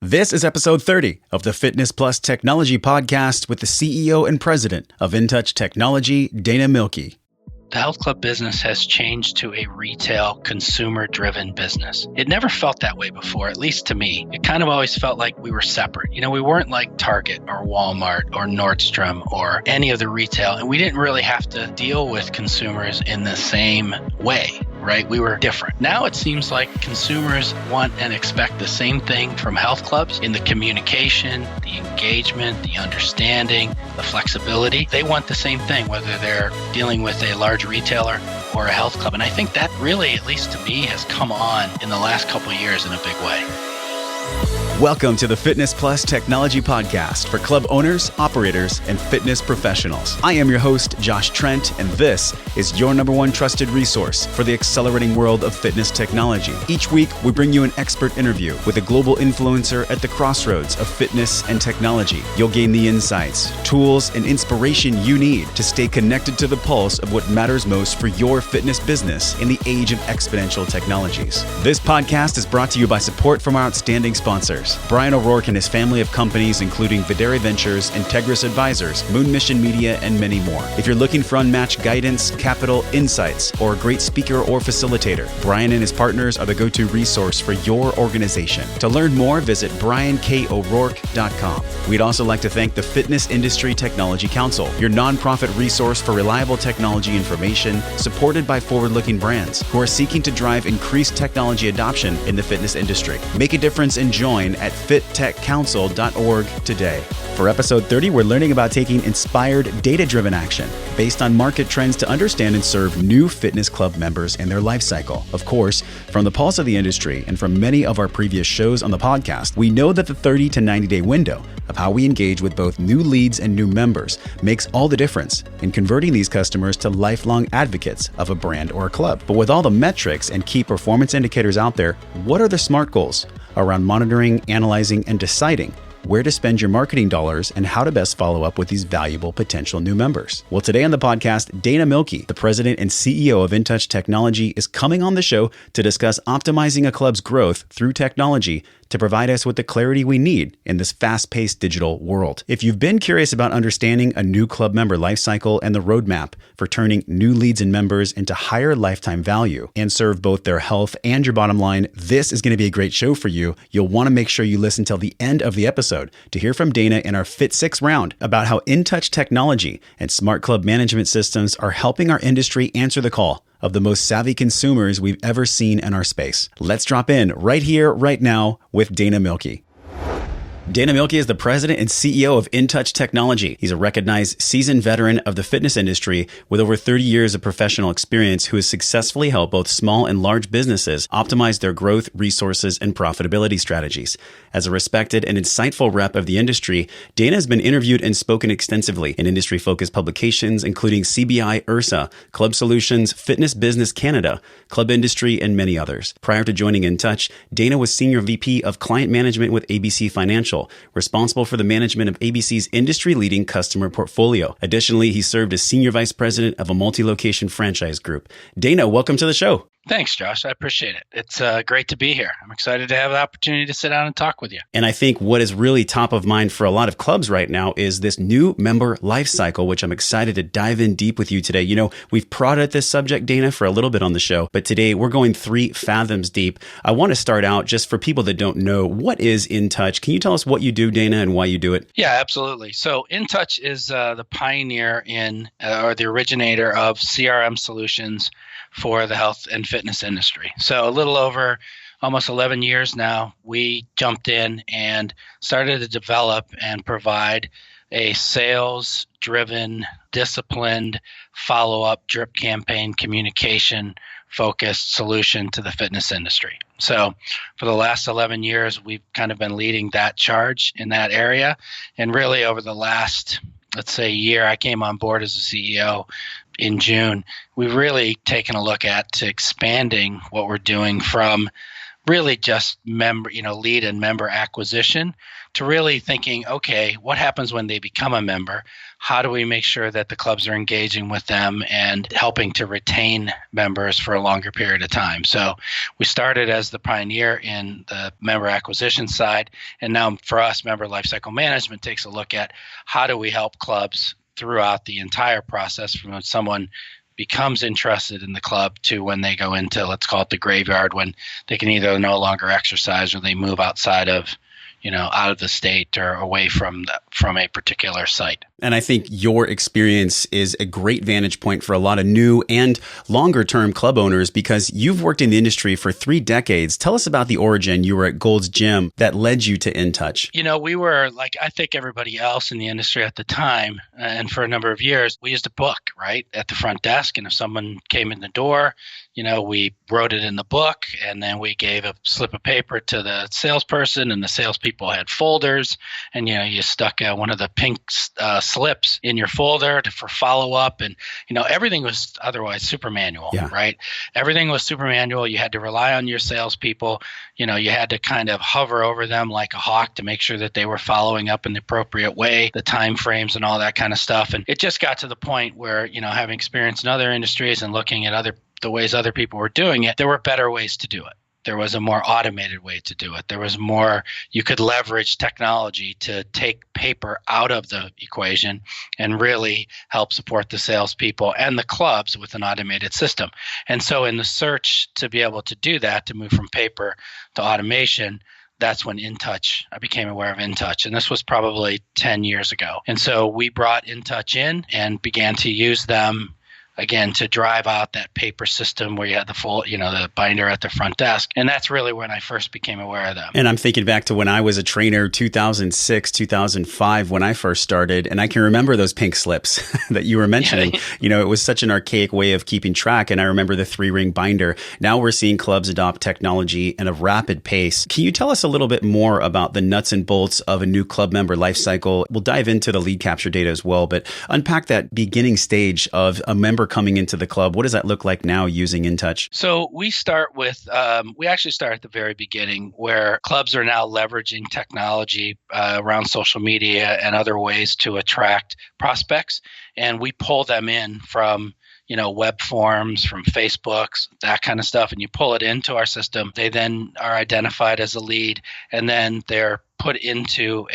This is episode 30 of the Fitness Plus Technology Podcast with the CEO and President of InTouch Technology, Dana Milkie. The health club business has changed to a retail, consumer-driven business. It never felt that way before, at least to me. It kind of always felt like we were separate. We weren't like Target or Walmart or Nordstrom or any of the retail, and we didn't really have to deal with consumers in the same way, right? We were different. Now it seems like consumers want and expect the same thing from health clubs in the communication, the engagement, the understanding, the flexibility. They want the same thing, whether they're dealing with a large retailer or a health club. And I think that really, at least to me, has come on in the last couple of years in a big way. Welcome to the Fitness Plus Technology Podcast for club owners, operators, and fitness professionals. I am your host, Josh Trent, and this is your number one trusted resource for the accelerating world of fitness technology. Each week, we bring you an expert interview with a global influencer at the crossroads of fitness and technology. You'll gain the insights, tools, and inspiration you need to stay connected to the pulse of what matters most for your fitness business in the age of exponential technologies. This podcast is brought to you by support from our outstanding sponsors. Brian O'Rourke and his family of companies, including Videre Ventures, Integris Advisors, Moon Mission Media, and many more. If you're looking for unmatched guidance, capital, insights, or a great speaker or facilitator, Brian and his partners are the go-to resource for your organization. To learn more, visit brianko'rourke.com. We'd also like to thank the Fitness Industry Technology Council, your nonprofit resource for reliable technology information, supported by forward-looking brands who are seeking to drive increased technology adoption in the fitness industry. Make a difference and join at fittechcouncil.org today. For episode 30, we're learning about taking inspired, data-driven action based on market trends to understand and serve new fitness club members in their life cycle. Of course, from the pulse of the industry and from many of our previous shows on the podcast, we know that the 30 to 90-day window of how we engage with both new leads and new members makes all the difference in converting these customers to lifelong advocates of a brand or a club. But with all the metrics and key performance indicators out there, what are the SMART goals around monitoring, analyzing, and deciding where to spend your marketing dollars and how to best follow up with these valuable potential new members? Well, today on the podcast, Dana Milkie, the president and CEO of InTouch Technology, is coming on the show to discuss optimizing a club's growth through technology to provide us with the clarity we need in this fast-paced digital world. If you've been curious about understanding a new club member lifecycle and the roadmap for turning new leads and members into higher lifetime value and serve both their health and your bottom line, this is going to be a great show for you. You'll want to make sure you listen till the end of the episode to hear from Dana in our Fit 6 round about how InTouch technology and smart club management systems are helping our industry answer the call of the most savvy consumers we've ever seen in our space. Let's drop in right here, right now with Dana Milkie. Dana Milkie is the president and CEO of InTouch Technology. He's a recognized seasoned veteran of the fitness industry with over 30 years of professional experience who has successfully helped both small and large businesses optimize their growth, resources, and profitability strategies. As a respected and insightful rep of the industry, Dana has been interviewed and spoken extensively in industry-focused publications, including CBI, IRSA, Club Solutions, Fitness Business Canada, Club Industry, and many others. Prior to joining InTouch, Dana was Senior VP of Client Management with ABC Financial, responsible for the management of ABC's industry-leading customer portfolio. Additionally, he served as Senior Vice President of a multi-location franchise group. Dana, welcome to the show. Thanks, Josh. I appreciate it. It's great to be here. I'm excited to have the opportunity to sit down and talk with you. And I think what is really top of mind for a lot of clubs right now is this new member life cycle, which I'm excited to dive in deep with you today. We've prodded at this subject, Dana, for a little bit on the show, but today we're going 3 fathoms deep. I want to start out just for people that don't know, what is InTouch? Can you tell us what you do, Dana, and why you do it? Yeah, absolutely. So InTouch is the pioneer or the originator of CRM solutions for the health and fitness industry. So a little over almost 11 years now, we jumped in and started to develop and provide a sales-driven, disciplined, follow-up, drip campaign, communication-focused solution to the fitness industry. So for the last 11 years, we've kind of been leading that charge in that area. And really over the last, let's say, year, I came on board as a CEO in June. We've really taken a look at expanding what we're doing from really just lead and member acquisition, to really thinking, okay, what happens when they become a member? How do we make sure that the clubs are engaging with them and helping to retain members for a longer period of time? So we started as the pioneer in the member acquisition side. And now for us, member lifecycle management takes a look at how do we help clubs throughout the entire process, from when someone becomes interested in the club to when they go into, let's call it the graveyard, when they can either no longer exercise or they move outside of, out of the state or away from a particular site. And I think your experience is a great vantage point for a lot of new and longer term club owners, because you've worked in the industry for 3 decades. Tell us about the origin. You were at Gold's Gym that led you to InTouch. We were like, I think everybody else in the industry at the time, and for a number of years, we used a book, right, at the front desk. And if someone came in the door, we wrote it in the book, and then we gave a slip of paper to the salesperson, and the salespeople had folders, and you stuck one of the pink slips in your folder for follow-up, and everything was otherwise super manual, right? Everything was super manual. You had to rely on your salespeople. You had to kind of hover over them like a hawk to make sure that they were following up in the appropriate way, the time frames and all that kind of stuff. And it just got to the point where, having experience in other industries and looking at the ways other people were doing it, there were better ways to do it. There was a more automated way to do it. There was more, you could leverage technology to take paper out of the equation and really help support the salespeople and the clubs with an automated system. And so in the search to be able to do that, to move from paper to automation, that's when I became aware of InTouch. And this was probably 10 years ago. And so we brought InTouch in and began to use them again, to drive out that paper system where you had the full, the binder at the front desk. And that's really when I first became aware of them. And I'm thinking back to when I was a trainer, 2006, 2005, when I first started. And I can remember those pink slips that you were mentioning. It was such an archaic way of keeping track. And I remember the 3-ring binder. Now we're seeing clubs adopt technology at a rapid pace. Can you tell us a little bit more about the nuts and bolts of a new club member life cycle? We'll dive into the lead capture data as well, but unpack that beginning stage of a member coming into the club. What does that look like now using InTouch? So we start with, we actually start at the very beginning, where clubs are now leveraging technology around social media and other ways to attract prospects. And we pull them in from web forms, from Facebooks, that kind of stuff. And you pull it into our system. They then are identified as a lead, and then they're put into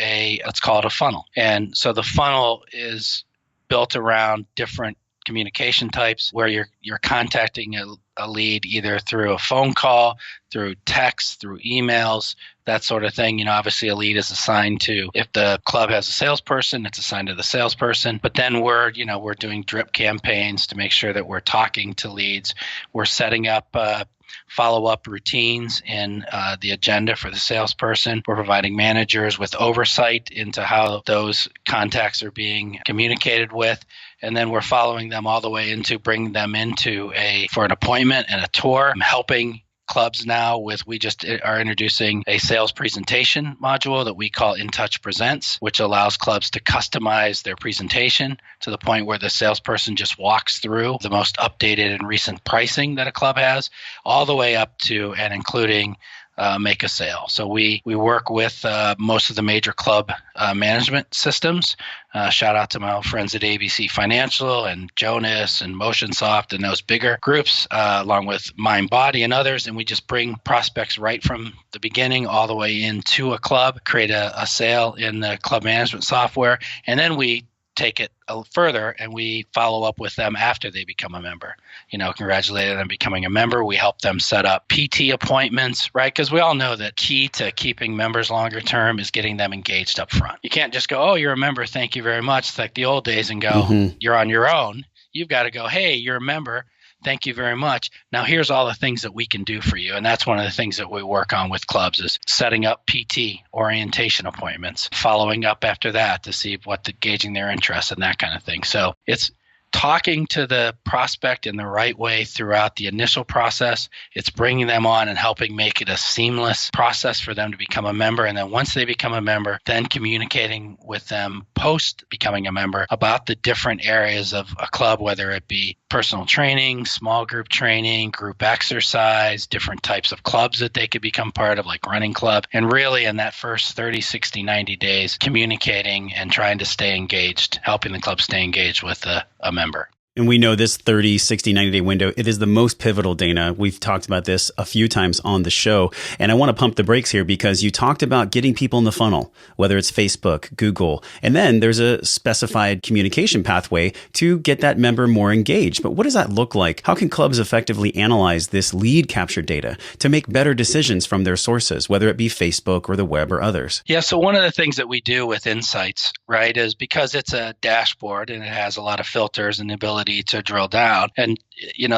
let's call it a funnel. And so the funnel is built around different communication types, where you're contacting a lead either through a phone call, through text, through emails, that sort of thing. Obviously a lead is assigned to, if the club has a salesperson, it's assigned to the salesperson. But then we're doing drip campaigns to make sure that we're talking to leads. We're setting up follow-up routines in the agenda for the salesperson. We're providing managers with oversight into how those contacts are being communicated with. And then we're following them all the way into bringing them into for an appointment and a tour. I'm helping clubs now we just are introducing a sales presentation module that we call InTouch Presents, which allows clubs to customize their presentation to the point where the salesperson just walks through the most updated and recent pricing that a club has, all the way up to and including make a sale. So we work with most of the major club management systems. Shout out to my old friends at ABC Financial and Jonas and MotionSoft and those bigger groups, along with MindBody and others. And we just bring prospects right from the beginning all the way into a club, create a sale in the club management software, and then we take it further and we follow up with them after they become a member. Congratulate them on becoming a member. We help them set up PT appointments, right? Because we all know that key to keeping members longer term is getting them engaged up front. You can't just go, oh, you're a member, thank you very much. It's like the old days and go, You're on your own. You've got to go, hey, you're a member. Thank you very much. Now here's all the things that we can do for you. And that's one of the things that we work on with clubs is setting up PT orientation appointments, following up after that to see gauging their interest and that kind of thing. So it's talking to the prospect in the right way throughout the initial process. It's bringing them on and helping make it a seamless process for them to become a member. And then once they become a member, then communicating with them post becoming a member about the different areas of a club, whether it be personal training, small group training, group exercise, different types of clubs that they could become part of, like running club. And really in that first 30, 60, 90 days, communicating and trying to stay engaged, helping the club stay engaged with a member. And we know this 30, 60, 90-day window, it is the most pivotal, Dana. We've talked about this a few times on the show. And I want to pump the brakes here because you talked about getting people in the funnel, whether it's Facebook, Google, and then there's a specified communication pathway to get that member more engaged. But what does that look like? How can clubs effectively analyze this lead capture data to make better decisions from their sources, whether it be Facebook or the web or others? Yeah, so one of the things that we do with Insights, right, is because it's a dashboard and it has a lot of filters and the ability to drill down. And,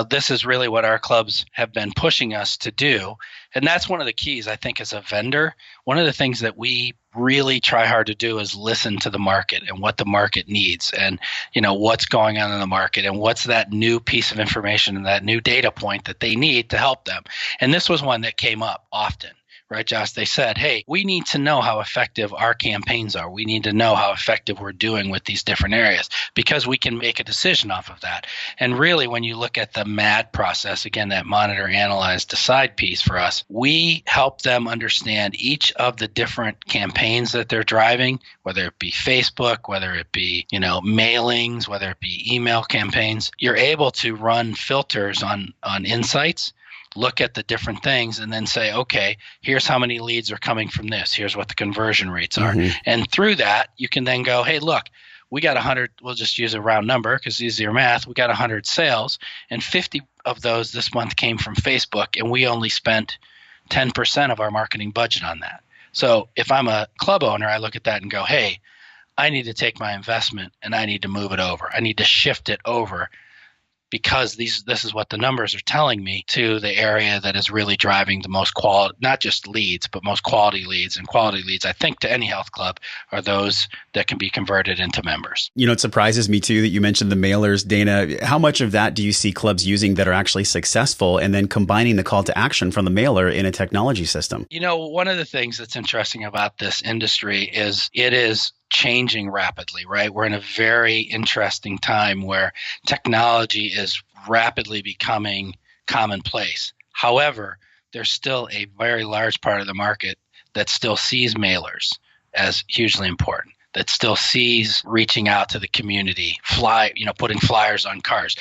this is really what our clubs have been pushing us to do. And that's one of the keys, I think, as a vendor. One of the things that we really try hard to do is listen to the market and what the market needs and, what's going on in the market and what's that new piece of information and that new data point that they need to help them. And this was one that came up often. Right, Josh? They said, hey, we need to know how effective our campaigns are. We need to know how effective we're doing with these different areas because we can make a decision off of that. And really, when you look at the MAD process, again, that monitor, analyze, decide piece for us, we help them understand each of the different campaigns that they're driving, whether it be Facebook, whether it be, mailings, whether it be email campaigns. You're able to run filters on Insights, look at the different things and then say, okay, here's how many leads are coming from this. Here's what the conversion rates are. Mm-hmm. And through that, you can then go, hey, look, we got 100, we'll just use a round number because it's easier math. We got 100 sales and 50 of those this month came from Facebook and we only spent 10% of our marketing budget on that. So if I'm a club owner, I look at that and go, hey, I need to take my investment and I need to move it over. I need to shift it over because this is what the numbers are telling me to the area that is really driving the most quality, not just leads, but most quality leads. And quality leads, I think, to any health club are those that can be converted into members. It surprises me too that you mentioned the mailers, Dana. How much of that do you see clubs using that are actually successful and then combining the call to action from the mailer in a technology system? One of the things that's interesting about this industry is it is changing rapidly, right? We're in a very interesting time where technology is rapidly becoming commonplace. However, there's still a very large part of the market that still sees mailers as hugely important, that still sees reaching out to the community, putting flyers on cars.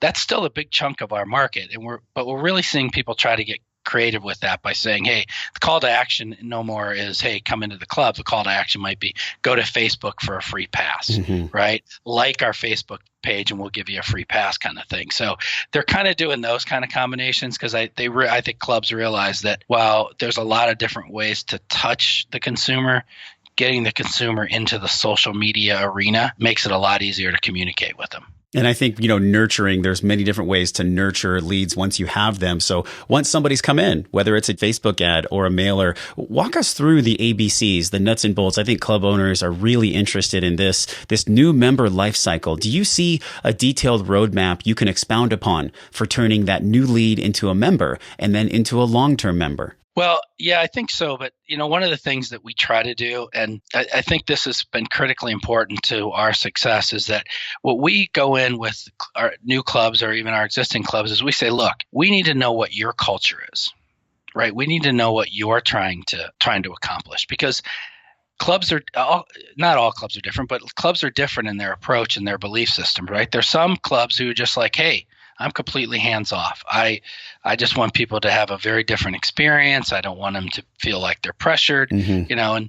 That's still a big chunk of our market, but we're really seeing people try to get creative with that by saying, hey, the call to action no more is, hey, come into the club. The call to action might be go to Facebook for a free pass, mm-hmm. right? Like our Facebook page and we'll give you a free pass kind of thing. So they're kind of doing those kind of combinations because I think clubs realize that while there's a lot of different ways to touch the consumer, getting the consumer into the social media arena makes it a lot easier to communicate with them. And I think, nurturing, there's many different ways to nurture leads once you have them. So once somebody's come in, whether it's a Facebook ad or a mailer, walk us through the ABCs, the nuts and bolts. I think club owners are really interested in this new member life cycle. Do you see a detailed roadmap you can expound upon for turning that new lead into a member and then into a long-term member? Well, yeah, I think so. But, one of the things that we try to do, and I think this has been critically important to our success, is that what we go in with our new clubs or even our existing clubs is we say, look, we need to know what your culture is, right? We need to know what you're trying to accomplish because clubs are not all clubs are different, but clubs are different in their approach and their belief system, right? There's some clubs who are just like, hey, I'm completely hands off. I just want people to have a very different experience. I don't want them to feel like they're pressured, mm-hmm.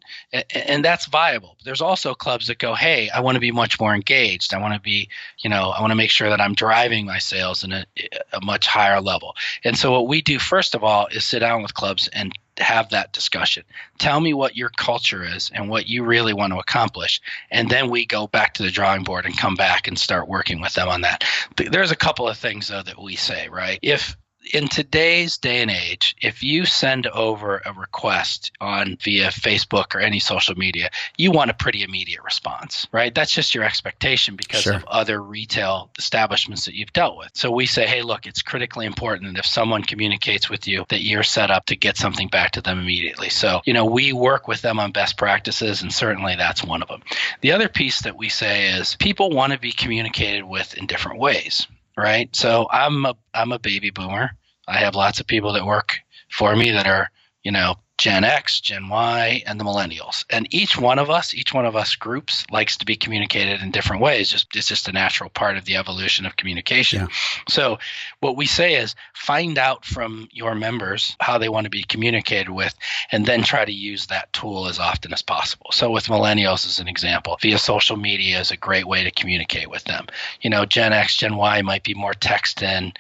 And that's viable. There's also clubs that go, hey, I want to be much more engaged. I want to be, I want to make sure that I'm driving my sales in a much higher level. And so what we do first of all is sit down with clubs and have that discussion. Tell me what your culture is and what you really want to accomplish. And then we go back to the drawing board and come back and start working with them on that. There's a couple of things, though, that we say, right? If in today's day and age, if you send over a request via Facebook or any social media, you want a pretty immediate response, right? That's just your expectation because of other retail establishments that you've dealt with. So we say, hey, look, it's critically important that if someone communicates with you, that you're set up to get something back to them immediately. So, we work with them on best practices, and certainly that's one of them. The other piece that we say is people want to be communicated with in different ways. right? So I'm a baby boomer. I have lots of people that work for me that are, Gen X, Gen Y, and the millennials. And each one of us groups likes to be communicated in different ways. It's just a natural part of the evolution of communication. Yeah. So what we say is find out from your members how they want to be communicated with, and then try to use that tool as often as possible. So with millennials as an example, via social media is a great way to communicate with them. Gen X, Gen Y might be more text and,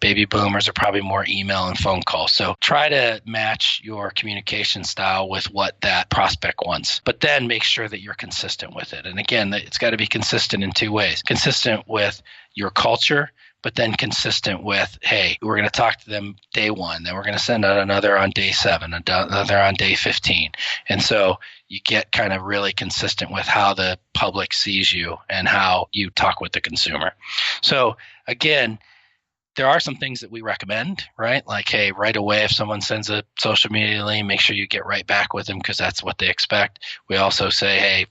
baby boomers are probably more email and phone calls. So try to match your communication style with what that prospect wants, but then make sure that you're consistent with it. And again, it's got to be consistent in two ways: consistent with your culture, but then consistent with, hey, we're going to talk to them day one, then we're going to send out another on day 7, another on day 15. And so you get kind of really consistent with how the public sees you and how you talk with the consumer. So again, there are some things that we recommend, right? Like, hey, right away, if someone sends a social media link, make sure you get right back with them because that's what they expect. We also say, hey,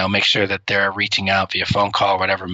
make sure that they're reaching out via phone call, whatever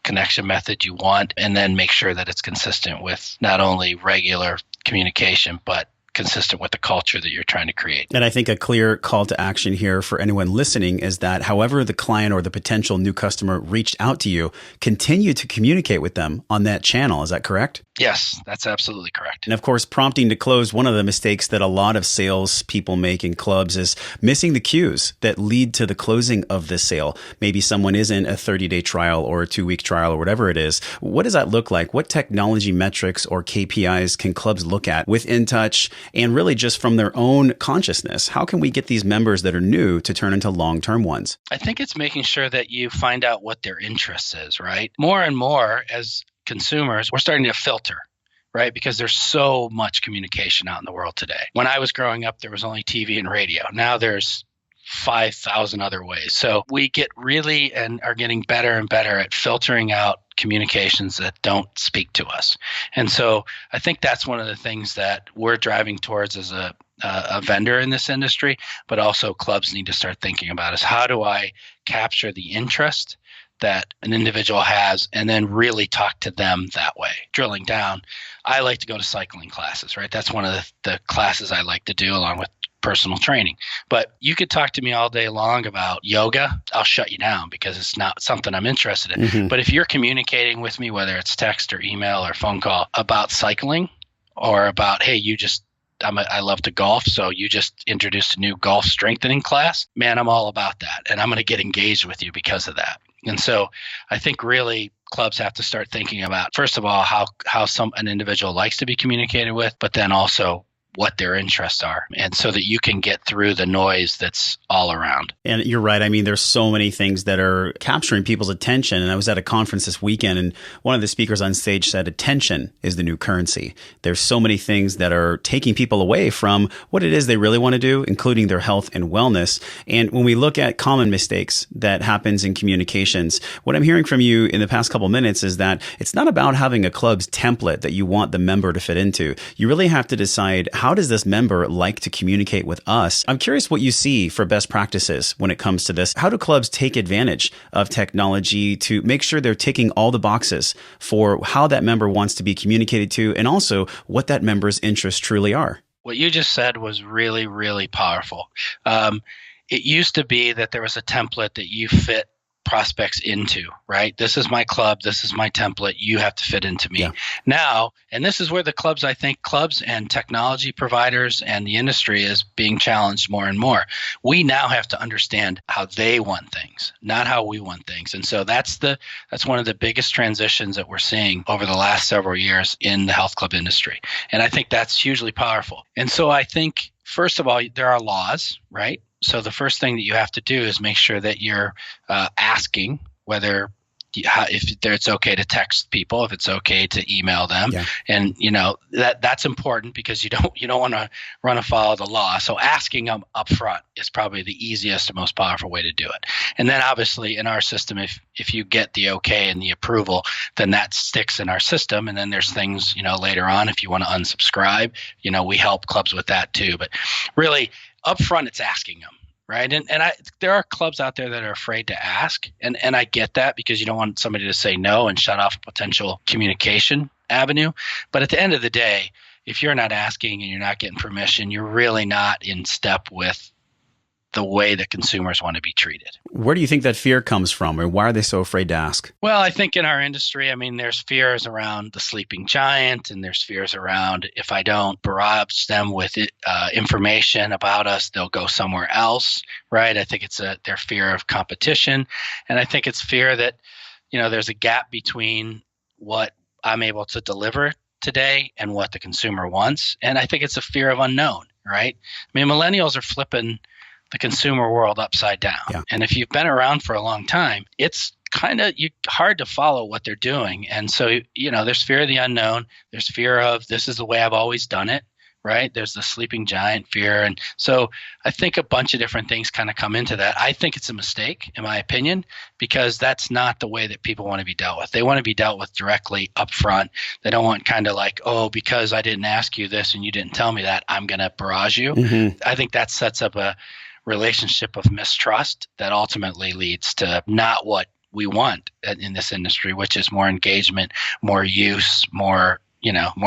connection method you want, and then make sure that it's consistent with not only regular communication, but consistent with the culture that you're trying to create. And I think a clear call to action here for anyone listening is that however the client or the potential new customer reached out to you, continue to communicate with them on that channel. Is that correct? Yes, that's absolutely correct. And of course, prompting to close, one of the mistakes that a lot of sales people make in clubs is missing the cues that lead to the closing of the sale. Maybe someone is in a 30-day trial or a 2-week trial or whatever it is. What does that look like? What technology metrics or KPIs can clubs look at with InTouch and really just from their own consciousness? How can we get these members that are new to turn into long-term ones? I think it's making sure that you find out what their interest is, right? More and more as consumers, we're starting to filter, right? Because there's so much communication out in the world today. When I was growing up, there was only TV and radio. Now there's 5,000 other ways. So we get really and are getting better and better at filtering out communications that don't speak to us. And so I think that's one of the things that we're driving towards as a vendor in this industry, but also clubs need to start thinking about is how do I capture the interest that an individual has and then really talk to them that way. Drilling down, I like to go to cycling classes, right? That's one of the classes I like to do along with personal training. But you could talk to me all day long about yoga. I'll shut you down because it's not something I'm interested in. Mm-hmm. But if you're communicating with me, whether it's text or email or phone call about cycling or about, hey, I love to golf, so you just introduced a new golf strengthening class, man, I'm all about that. And I'm going to get engaged with you because of that. And so I think really clubs have to start thinking about, first of all, how an individual likes to be communicated with, but then also what their interests are, and so that you can get through the noise that's all around. And you're right. I mean, there's so many things that are capturing people's attention. And I was at a conference this weekend, and one of the speakers on stage said, attention is the new currency. There's so many things that are taking people away from what it is they really want to do, including their health and wellness. And when we look at common mistakes that happens in communications, what I'm hearing from you in the past couple minutes is that it's not about having a club's template that you want the member to fit into. You really have to decide, how does this member like to communicate with us? I'm curious what you see for best practices when it comes to this. How do clubs take advantage of technology to make sure they're ticking all the boxes for how that member wants to be communicated to and also what that member's interests truly are? What you just said was really, really powerful. It used to be that there was a template that you fit prospects into, right? This is my club. This is my template. You have to fit into me. Yeah. Now, and this is where I think clubs and technology providers and the industry is being challenged more and more. We now have to understand how they want things, not how we want things. And so that's one of the biggest transitions that we're seeing over the last several years in the health club industry. And I think that's hugely powerful. And so I think, first of all, there are laws, right? So the first thing that you have to do is make sure that you're asking if it's okay to text people, if it's okay to email them, yeah. And that's important because you don't want to run afoul of the law. So asking them up front is probably the easiest and most powerful way to do it. And then obviously in our system, if you get the okay and the approval, then that sticks in our system. And then there's things later on if you want to unsubscribe, we help clubs with that too. But really, up front, it's asking them, right? And there are clubs out there that are afraid to ask, and I get that because you don't want somebody to say no and shut off a potential communication avenue. But at the end of the day, if you're not asking and you're not getting permission, you're really not in step with the way that consumers want to be treated. Where do you think that fear comes from, or why are they so afraid to ask? Well, I think in our industry, there's fears around the sleeping giant, and there's fears around if I don't barrage them with information about us, they'll go somewhere else, right? I think it's their fear of competition, and I think it's fear that, there's a gap between what I'm able to deliver today and what the consumer wants, and I think it's a fear of unknown, right? Millennials are flipping the consumer world upside down. Yeah. And if you've been around for a long time, it's kind of hard to follow what they're doing. And so, there's fear of the unknown. There's fear of this is the way I've always done it, right? There's the sleeping giant fear. And so I think a bunch of different things kind of come into that. I think it's a mistake, in my opinion, because that's not the way that people want to be dealt with. They want to be dealt with directly up front. They don't want kind of like, oh, because I didn't ask you this and you didn't tell me that, I'm going to barrage you. Mm-hmm. I think that sets up a relationship of mistrust that ultimately leads to not what we want in this industry, which is more engagement, more use, more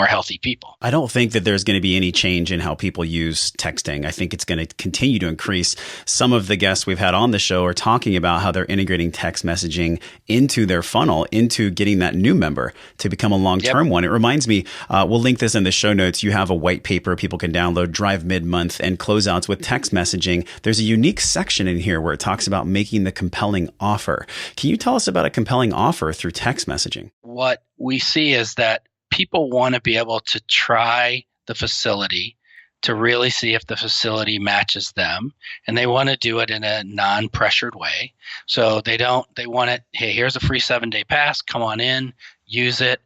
healthy people. I don't think that there's going to be any change in how people use texting. I think it's going to continue to increase. Some of the guests we've had on the show are talking about how they're integrating text messaging into their funnel, into getting that new member to become a long-term one. It reminds me, we'll link this in the show notes. You have a white paper people can download, Drive Mid-Month and Closeouts with Text Messaging. There's a unique section in here where it talks about making the compelling offer. Can you tell us about a compelling offer through text messaging? What we see is that people want to be able to try the facility to really see if the facility matches them, and they want to do it in a non-pressured way. So they want it, hey, here's a free 7-day pass, come on in, use it,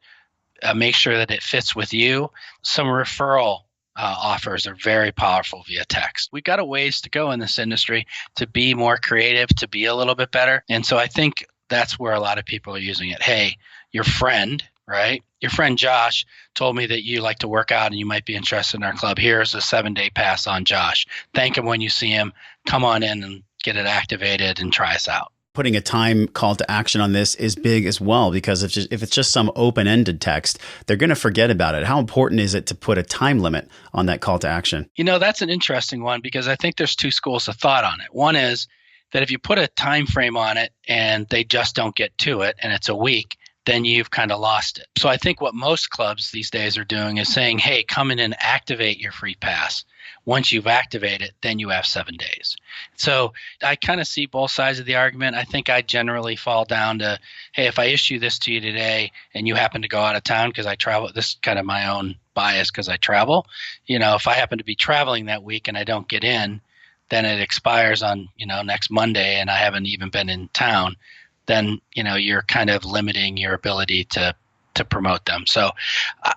make sure that it fits with you. Some referral offers are very powerful via text. We've got a ways to go in this industry to be more creative, to be a little bit better. And so I think that's where a lot of people are using it. Hey, your friend, right? Your friend Josh told me that you like to work out and you might be interested in our club. Here's a 7-day pass on Josh. Thank him when you see him. Come on in and get it activated and try us out. Putting a time call to action on this is big as well, because if it's just some open-ended text, they're going to forget about it. How important is it to put a time limit on that call to action? That's an interesting one, because I think there's two schools of thought on it. One is that if you put a time frame on it and they just don't get to it and it's a week, then you've kind of lost it. So I think what most clubs these days are doing is saying, hey, come in and activate your free pass. Once you've activated it, then you have 7 days. So I kind of see both sides of the argument. I think I generally fall down to, hey, if I issue this to you today and you happen to go out of town because I travel, this is kind of my own bias because I travel. If I happen to be traveling that week and I don't get in, then it expires on, next Monday and I haven't even been in town. Then, you're kind of limiting your ability to promote them. So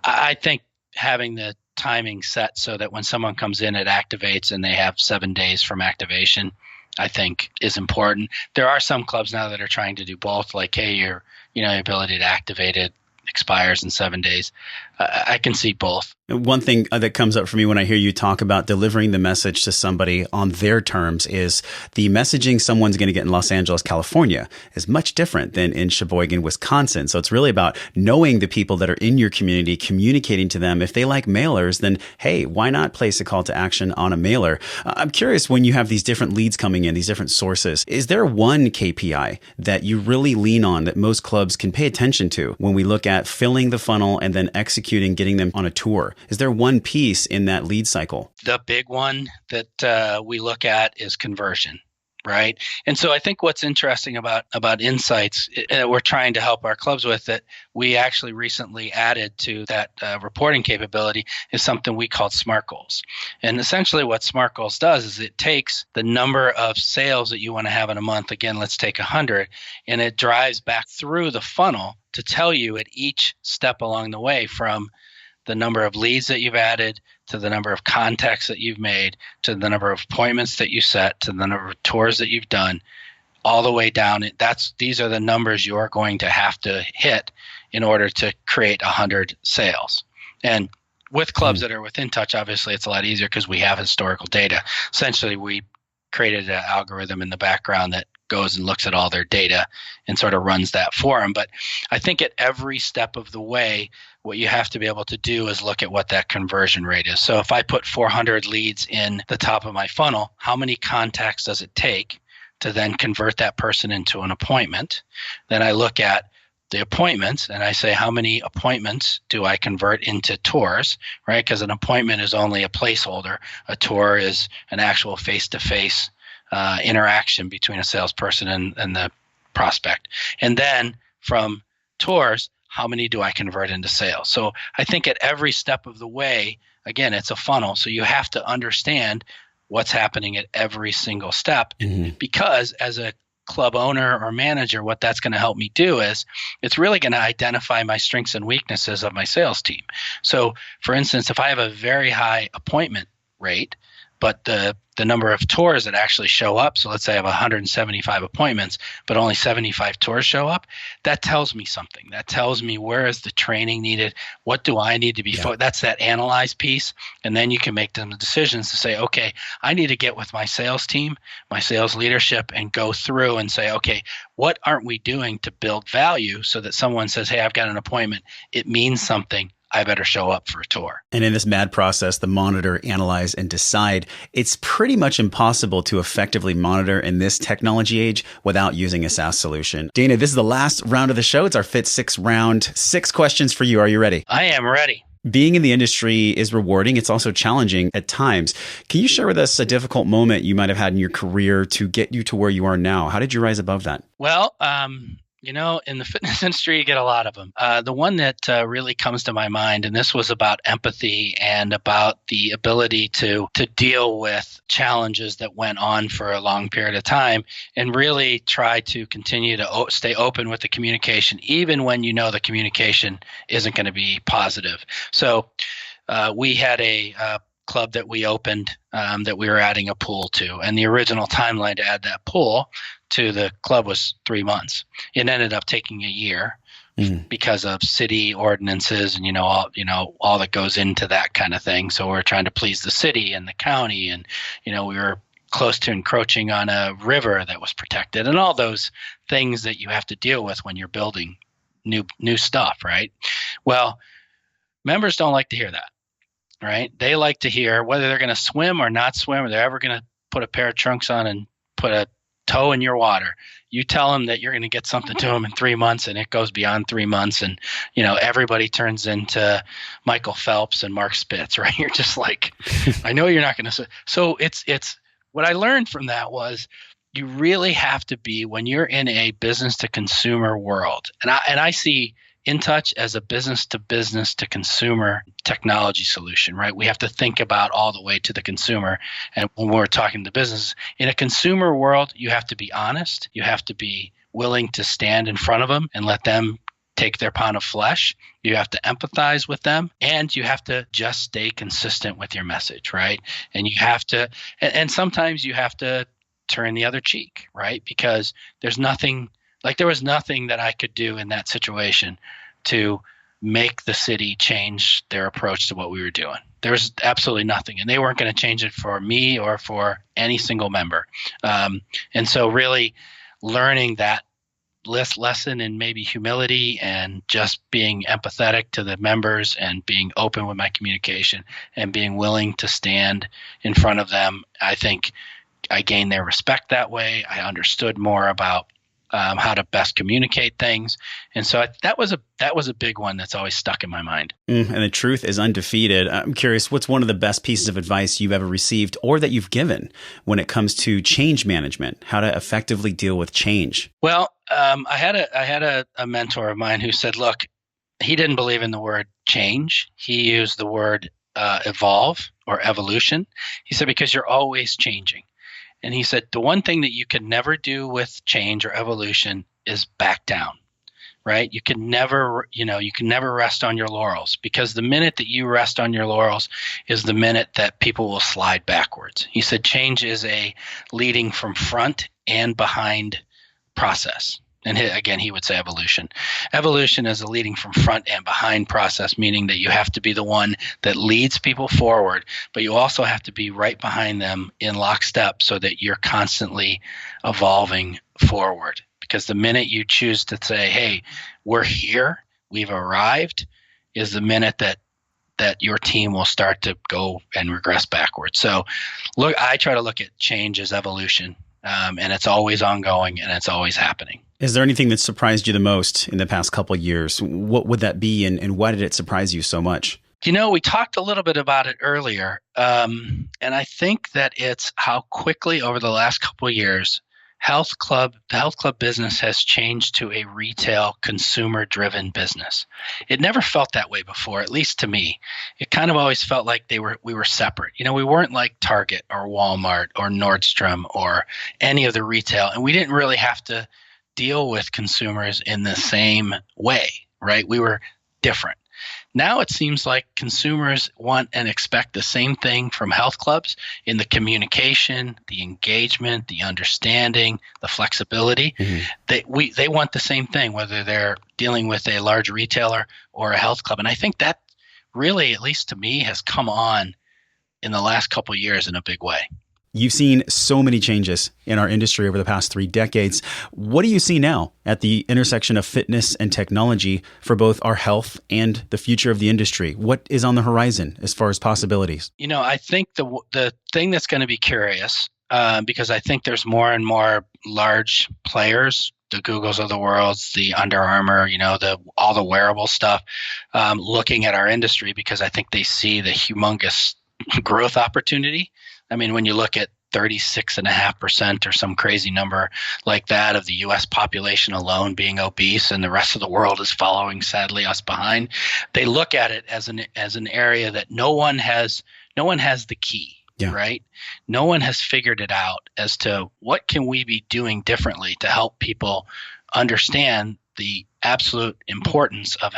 I think having the timing set so that when someone comes in, it activates and they have 7 days from activation, I think is important. There are some clubs now that are trying to do both, like, hey, your ability to activate it expires in 7 days. I can see both. One thing that comes up for me when I hear you talk about delivering the message to somebody on their terms is the messaging someone's going to get in Los Angeles, California is much different than in Sheboygan, Wisconsin. So it's really about knowing the people that are in your community, communicating to them. If they like mailers, then hey, why not place a call to action on a mailer? I'm curious, when you have these different leads coming in, these different sources, is there one KPI that you really lean on that most clubs can pay attention to when we look at filling the funnel and then executing, getting them on a tour? Is there one piece in that lead cycle? The big one that we look at is conversion, right? And so I think what's interesting about Insights, we're trying to help our clubs with, that we actually recently added to that reporting capability, is something we call SMART Goals. And essentially what SMART Goals does is it takes the number of sales that you want to have in a month, again, let's take 100, and it drives back through the funnel to tell you at each step along the way, from the number of leads that you've added, to the number of contacts that you've made, to the number of appointments that you set, to the number of tours that you've done, all the way down. These are the numbers you're going to have to hit in order to create 100 sales. And with clubs that are with InTouch, obviously it's a lot easier because we have historical data. Essentially, we created an algorithm in the background that goes and looks at all their data and sort of runs that for them. But I think at every step of the way, what you have to be able to do is look at what that conversion rate is. So if I put 400 leads in the top of my funnel, how many contacts does it take to then convert that person into an appointment? Then I look at the appointments and I say, how many appointments do I convert into tours, right? Because an appointment is only a placeholder. A tour is an actual face-to-face interaction between a salesperson and the prospect. And then from tours, how many do I convert into sales? So I think at every step of the way, again, it's a funnel. So you have to understand what's happening at every single step, because as a club owner or manager, what that's going to help me do is it's really going to identify my strengths and weaknesses of my sales team. So for instance, if I have a very high appointment rate, but the number of tours that actually show up, so let's say I have 175 appointments, but only 75 tours show up, that tells me something. That tells me where is the training needed, what do I need to be that's that analyze piece. And then you can make them decisions to say, okay, I need to get with my sales team, my sales leadership, and go through and say, okay, what aren't we doing to build value so that someone says, hey, I've got an appointment, it means something, I better show up for a tour. And in this mad process, the monitor, analyze, and decide, it's pretty much impossible to effectively monitor in this technology age without using a SaaS solution. Dana, this is the last round of the show. It's our Fit 6 round. 6 questions for you. Are you ready? I am ready. Being in the industry is rewarding. It's also challenging at times. Can you share with us a difficult moment you might have had in your career to get you to where you are now? How did you rise above that? Well, in the fitness industry, you get a lot of them. The one that really comes to my mind, and this was about empathy and about the ability to deal with challenges that went on for a long period of time, and really try to continue to stay open with the communication, even when you know the communication isn't going to be positive. So we had a club that we opened that we were adding a pool to, and the original timeline to add that pool to the club was 3 months. It ended up taking a year because of city ordinances and all that goes into that kind of thing. So we're trying to please the city and the county, and we were close to encroaching on a river that was protected, and all those things that you have to deal with when you're building new stuff, right? Well, members don't like to hear that. Right? They like to hear whether they're going to swim or not swim, or they're ever going to put a pair of trunks on and put a toe in your water. You tell them that you're going to get something to them in 3 months, and it goes beyond 3 months, and everybody turns into Michael Phelps and Mark Spitz, right? You're just like, I know you're not going to. So it's what I learned from that was you really have to be, when you're in a business to consumer world, and I see InTouch as a business to consumer technology solution, right? We have to think about all the way to the consumer. And when we're talking to business, in a consumer world, you have to be honest. You have to be willing to stand in front of them and let them take their pound of flesh. You have to empathize with them, and you have to just stay consistent with your message, right? And you have to, and sometimes you have to turn the other cheek, right? Because there was nothing that I could do in that situation to make the city change their approach to what we were doing. There was absolutely nothing, and they weren't going to change it for me or for any single member. And so really learning that lesson in maybe humility and just being empathetic to the members and being open with my communication and being willing to stand in front of them, I think I gained their respect that way. I understood more about how to best communicate things. And so that was a big one that's always stuck in my mind. And the truth is undefeated. I'm curious, what's one of the best pieces of advice you've ever received or that you've given when it comes to change management, how to effectively deal with change? Well, I had a mentor of mine who said, look, he didn't believe in the word change. He used the word evolve or evolution. He said, because you're always changing. And he said, the one thing that you can never do with change or evolution is back down, right? You can never rest on your laurels, because the minute that you rest on your laurels is the minute that people will slide backwards. He said, change is a leading from front and behind process, And again, he would say evolution. Evolution is a leading from front and behind process, meaning that you have to be the one that leads people forward, but you also have to be right behind them in lockstep so that you're constantly evolving forward. Because the minute you choose to say, hey, we're here, we've arrived, is the minute that your team will start to go and regress backwards. So look, I try to look at change as evolution, and it's always ongoing and it's always happening. Is there anything that surprised you the most in the past couple of years? What would that be, and why did it surprise you so much? We talked a little bit about it earlier, and I think that it's how quickly over the last couple of years, the health club business has changed to a retail consumer-driven business. It never felt that way before, at least to me. It kind of always felt like we were separate. We weren't like Target or Walmart or Nordstrom or any of the retail, and we didn't really have to deal with consumers in the same way, right? We were different. Now it seems like consumers want and expect the same thing from health clubs in the communication, the engagement, the understanding, the flexibility. Mm-hmm. They want the same thing, whether they're dealing with a large retailer or a health club. And I think that really, at least to me, has come on in the last couple of years in a big way. You've seen so many changes in our industry over the past 3 decades. What do you see now at the intersection of fitness and technology for both our health and the future of the industry? What is on the horizon as far as possibilities? I think the thing that's going to be curious, because I think there's more and more large players, the Googles of the world, the Under Armour, all the wearable stuff, looking at our industry because I think they see the humongous growth opportunity. I mean, when you look at 36.5% or some crazy number like that of the U.S. population alone being obese and the rest of the world is following, sadly, us behind, they look at it as an area that no one has the key, right? No one has figured it out as to what can we be doing differently to help people understand the absolute importance of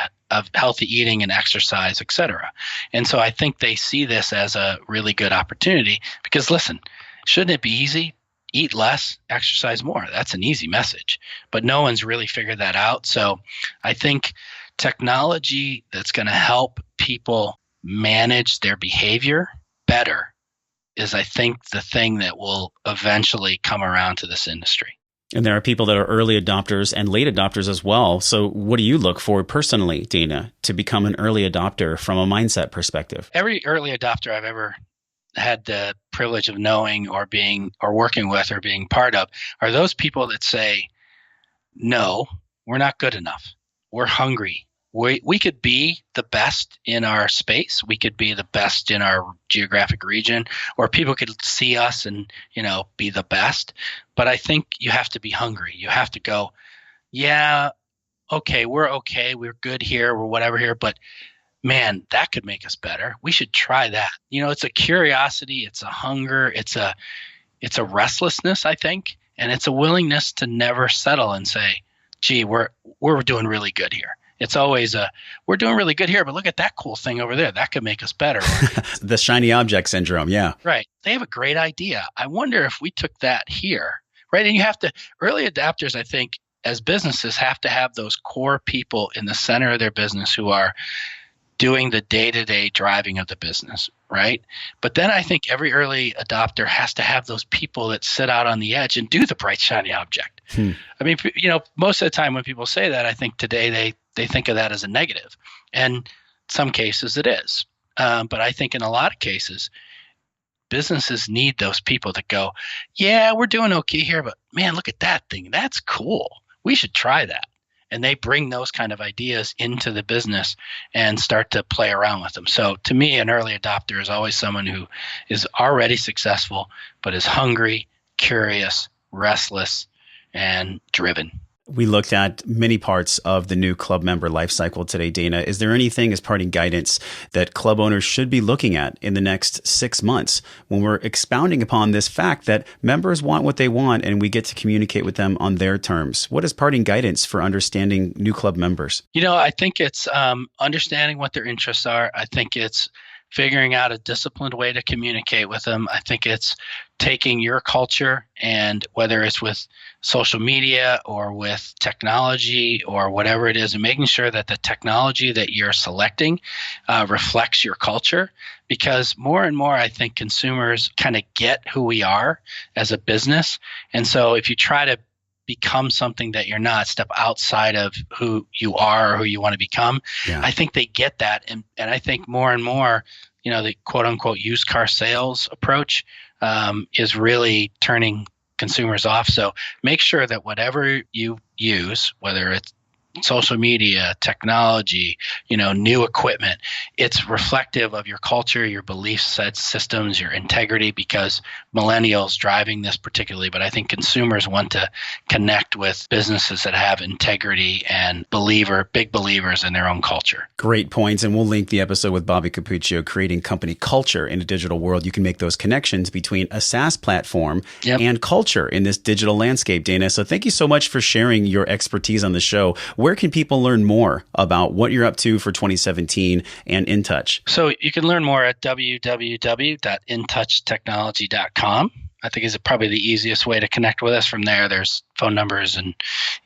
healthy eating and exercise, et cetera. And so I think they see this as a really good opportunity because, listen, shouldn't it be easy? Eat less, exercise more. That's an easy message, but no one's really figured that out. So I think technology that's going to help people manage their behavior better is, I think, the thing that will eventually come around to this industry. And there are people that are early adopters and late adopters as well. So what do you look for personally, Dana, to become an early adopter from a mindset perspective? Every early adopter I've ever had the privilege of knowing or working with or being part of are those people that say, no, we're not good enough. We're hungry. We could be the best in our space. We could be the best in our geographic region, or people could see us and, be the best. But I think you have to be hungry. You have to go, yeah, okay, we're good here, we're whatever here, but man, that could make us better. We should try that. It's a curiosity, it's a hunger, it's a restlessness, I think, and it's a willingness to never settle and say, gee, we're doing really good here. It's always we're doing really good here, but look at that cool thing over there. That could make us better. The shiny object syndrome, yeah. Right. They have a great idea. I wonder if we took that here, right? And early adapters, I think, as businesses have to have those core people in the center of their business who are doing the day-to-day driving of the business, right? But then I think every early adopter has to have those people that sit out on the edge and do the bright, shiny object. I mean, most of the time when people say that, I think today they think of that as a negative. And in some cases it is. But I think in a lot of cases, businesses need those people that go, yeah, we're doing okay here, but man, look at that thing. That's cool. We should try that. And they bring those kind of ideas into the business and start to play around with them. So to me, an early adopter is always someone who is already successful, but is hungry, curious, restless, and driven. We looked at many parts of the new club member lifecycle today, Dana. Is there anything as parting guidance that club owners should be looking at in the next 6 months when we're expounding upon this fact that members want what they want and we get to communicate with them on their terms? What is parting guidance for understanding new club members? I think it's understanding what their interests are. I think it's figuring out a disciplined way to communicate with them. I think it's taking your culture, and whether it's with social media or with technology or whatever it is, and making sure that the technology that you're selecting reflects your culture. Because more and more, I think consumers kind of get who we are as a business. And so if you try to become something that you're not, step outside of who you are or who you want to become, I think they get that. And I think more and more, the quote unquote used car sales approach is really turning consumers off. So make sure that whatever you use, whether it's social media, technology, new equipment, it's reflective of your culture, your belief sets, systems, your integrity, because millennials driving this particularly, but I think consumers want to connect with businesses that have integrity and big believers in their own culture. Great points. And we'll link the episode with Bobby Capuccio, Creating Company Culture in a Digital World. You can make those connections between a SaaS platform and culture in this digital landscape, Dana. So thank you so much for sharing your expertise on the show. Where can people learn more about what you're up to for 2017 and InTouch? So you can learn more at www.intouchtechnology.com. I think is probably the easiest way to connect with us. From there, there's phone numbers and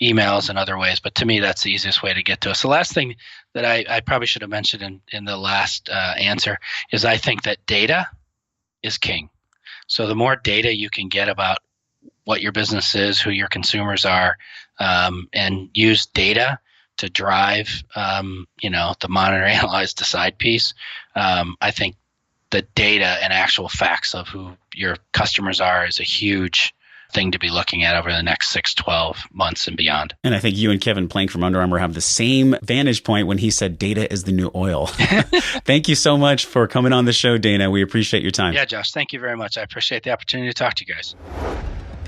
emails and other ways. But to me, that's the easiest way to get to us. The last thing that I probably should have mentioned in the last answer is I think that data is king. So the more data you can get about what your business is, who your consumers are, and use data to drive, the monitor, analyze, decide piece. I think the data and actual facts of who your customers are is a huge thing to be looking at over the next 6-12 months and beyond. And I think you and Kevin Plank from Under Armour have the same vantage point when he said data is the new oil. Thank you so much for coming on the show, Dana. We appreciate your time. Yeah, Josh, thank you very much. I appreciate the opportunity to talk to you guys.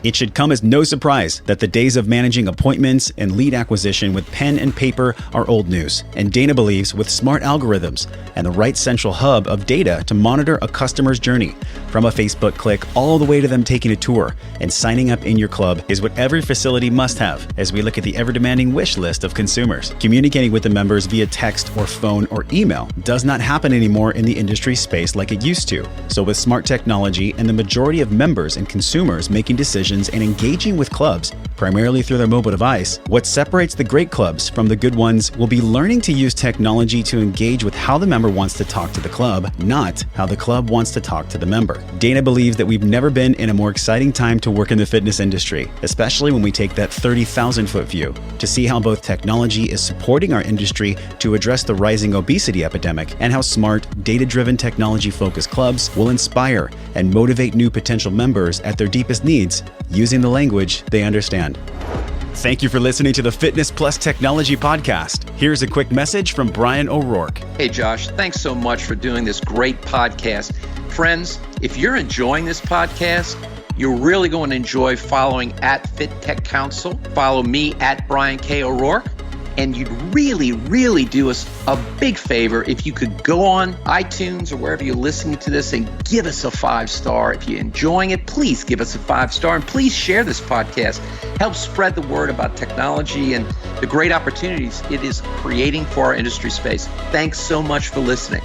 It should come as no surprise that the days of managing appointments and lead acquisition with pen and paper are old news. And Dana believes with smart algorithms and the right central hub of data to monitor a customer's journey, from a Facebook click all the way to them taking a tour and signing up in your club, is what every facility must have as we look at the ever-demanding wish list of consumers. Communicating with the members via text or phone or email does not happen anymore in the industry space like it used to. So with smart technology and the majority of members and consumers making decisions and engaging with clubs, primarily through their mobile device, what separates the great clubs from the good ones will be learning to use technology to engage with how the member wants to talk to the club, not how the club wants to talk to the member. Dana believes that we've never been in a more exciting time to work in the fitness industry, especially when we take that 30,000-foot view to see how both technology is supporting our industry to address the rising obesity epidemic, and how smart, data-driven, technology-focused clubs will inspire and motivate new potential members at their deepest needs using the language they understand. Thank you for listening to the Fitness Plus Technology Podcast. Here's a quick message from Brian O'Rourke. Hey, Josh, thanks so much for doing this great podcast. Friends, if you're enjoying this podcast, you're really going to enjoy following at Fit Tech Council. Follow me at Brian K. O'Rourke. And you'd really, really do us a big favor if you could go on iTunes or wherever you're listening to this and give us a 5-star. If you're enjoying it, please give us a 5-star, and please share this podcast. Help spread the word about technology and the great opportunities it is creating for our industry space. Thanks so much for listening.